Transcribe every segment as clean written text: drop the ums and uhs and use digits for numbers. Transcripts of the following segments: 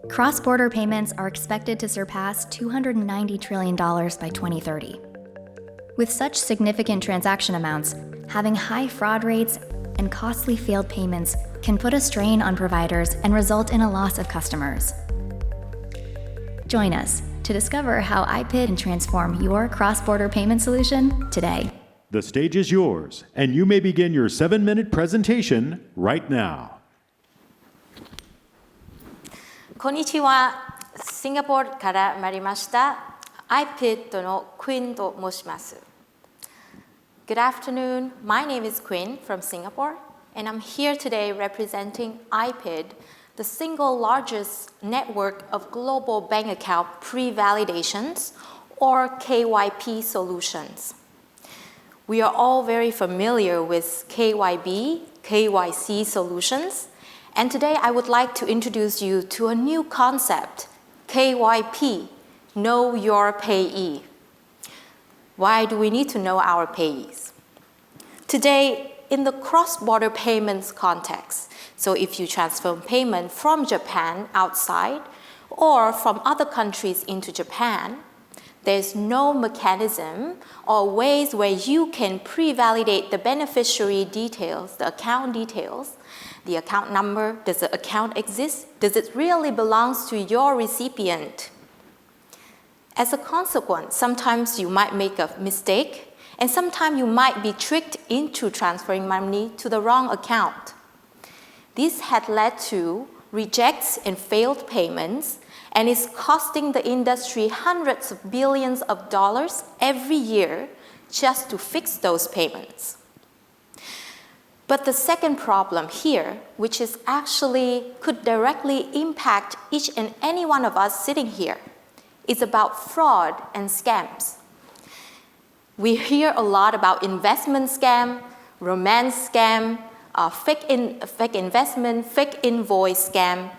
Cross-border payments are expected to surpass $290 trillion by 2030. With such significant transaction amounts, having high fraud rates and costly failed payments can put a strain on providers and result in a loss of customers. Join us to discover how iPiD can transform your cross-border payment solution today. The stage is yours, and you may begin your 7-minute presentation right now. こんにちは。シンガポールから参りました iPiD の Quinn と申します。Good afternoon. My name is Quinn from Singapore, and I'm here today representing iPiD, the single largest network of global bank account pre-validations, or KYP solutions. We are all very familiar with KYB, KYC solutions, and today I would like to introduce you to a new concept, KYP, Know Your Payee. Why do we need to know our payees? Today, in the cross-border payments context, so if you transfer payment from Japan outside or from other countries into Japan, there's no mechanism or ways where you can pre-validate the beneficiary details, the account details, the account number, does the account exist? Does it really belong to your recipient? As a consequence, sometimes you might make a mistake, and sometimes you might be tricked into transferring money to the wrong account. This had led to rejects and failed payments, and is costing the industry hundreds of billions of dollars every year just to fix those payments. But the second problem here, which is actually could directly impact each and any one of us sitting here, is about fraud and scams. We hear a lot about investment scam, romance scam, fake investment, fake invoice scam.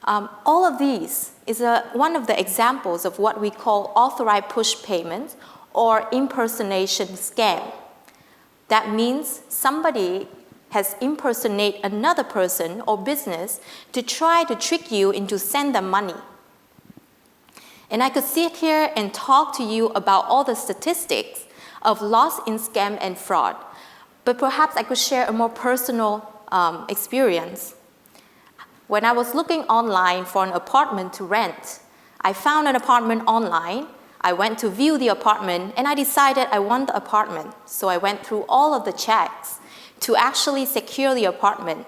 All of these is one of the examples of what we call authorized push payments or impersonation scam. That means somebody has impersonate another person or business to try to trick you into send them money. And I could sit here and talk to you about all the statistics of loss in scam and fraud, but perhaps I could share a more personal experience. When I was looking online for an apartment to rent, I found an apartment online. I went to view the apartment, and I decided I want the apartment. So I went through all of the checks to actually secure the apartment.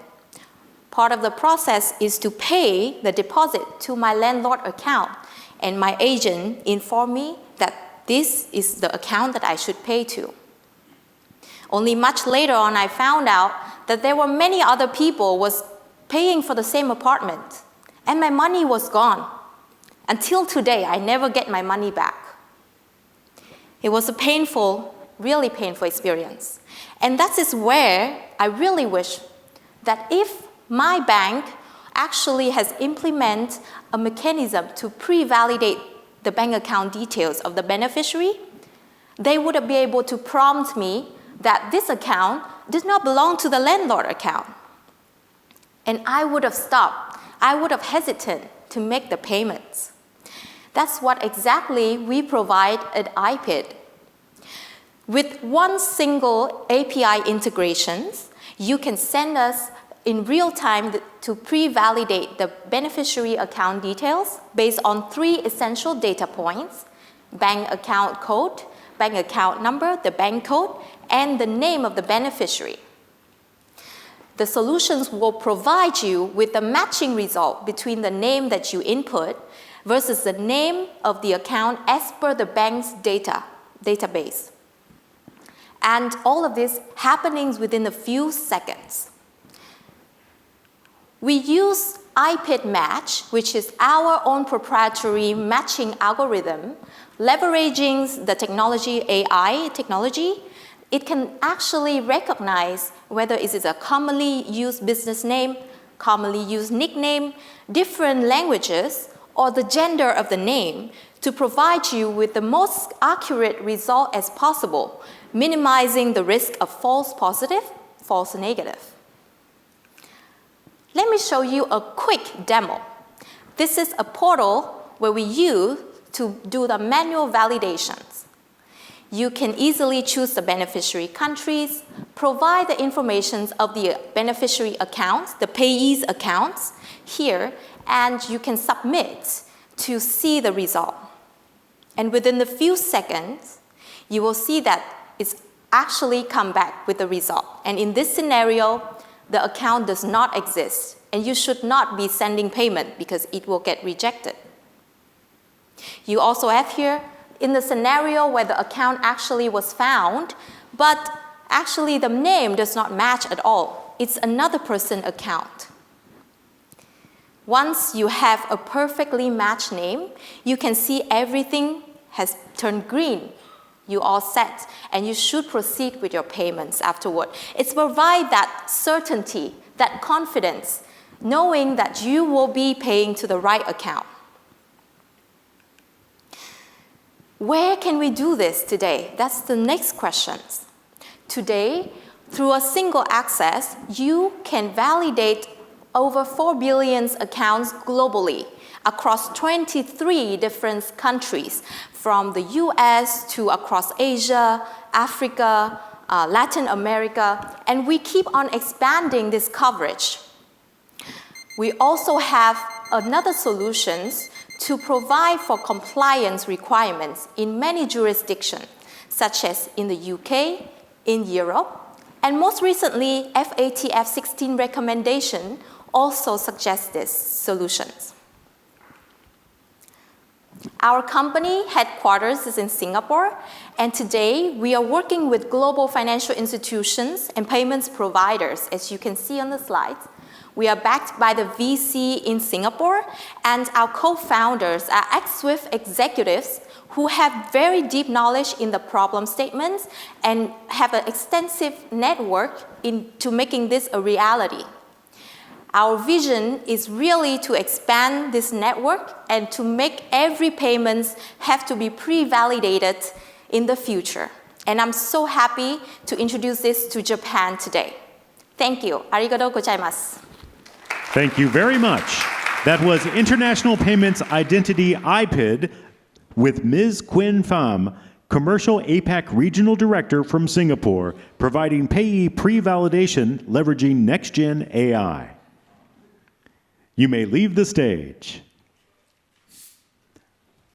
Part of the process is to pay the deposit to my landlord account, and my agent informed me that this is the account that I should pay to. Only much later on, I found out that there were many other people was paying for the same apartment, and my money was gone. Until today, I never get my money back. It was a painful, really painful experience. And that is where I really wish that if my bank actually has implemented a mechanism to pre-validate the bank account details of the beneficiary, they would be able to prompt me that this account does not belong to the landlord account. And I would have stopped. I would have hesitated to make the payments. That's what exactly we provide at iPiD. With one single API integrations, you can send us in real time to pre-validate the beneficiary account details based on 3 essential data points: bank account code, bank account number, the bank code, and the name of the beneficiary. The solutions will provide you with a matching result between the name that you input versus the name of the account as per the bank's database. And all of this happening within a few seconds. We use iPiD Match, which is our own proprietary matching algorithm, leveraging the technology, AI technology. It can actually recognize whether it is a commonly used business name, commonly used nickname, different languages, or the gender of the name to provide you with the most accurate result as possible, minimizing the risk of false positive, false negative. Let me show you a quick demo. This is a portal where we use to do the manual validations. You can easily choose the beneficiary countries, provide the information of the beneficiary accounts, the payee's accounts here, and you can submit to see the result. And within a few seconds, you will see that it's actually come back with the result. And in this scenario, the account does not exist, and you should not be sending payment because it will get rejected. You also have here, in the scenario where the account actually was found, but actually the name does not match at all. It's another person's account. Once you have a perfectly matched name, you can see everything has turned green. You all set, and you should proceed with your payments afterward. It's provide that certainty, that confidence, knowing that you will be paying to the right account. Where can we do this today? That's the next question. Today, through a single access, you can validate over 4 billion accounts globally across 23 different countries, from the US to across Asia, Africa, Latin America, and we keep on expanding this coverage. We also have another solutions to provide for compliance requirements in many jurisdictions, such as in the UK, in Europe, and most recently, FATF 16 recommendation also suggests these solutions. Our company headquarters is in Singapore, and today we are working with global financial institutions and payments providers, as you can see on the slides. We are backed by the VC in Singapore, and our co-founders are ex-SWIFT executives who have very deep knowledge in the problem statements and have an extensive network into making this a reality. Our vision is really to expand this network and to make every payment have to be pre-validated in the future. And I'm so happy to introduce this to Japan today. Thank you. Arigatou gozaimasu. Thank you very much. That was International Payments Identity iPiD with Ms. Quinn Pham, Commercial APAC Regional Director from Singapore, providing payee pre-validation leveraging next-gen AI. You may leave the stage.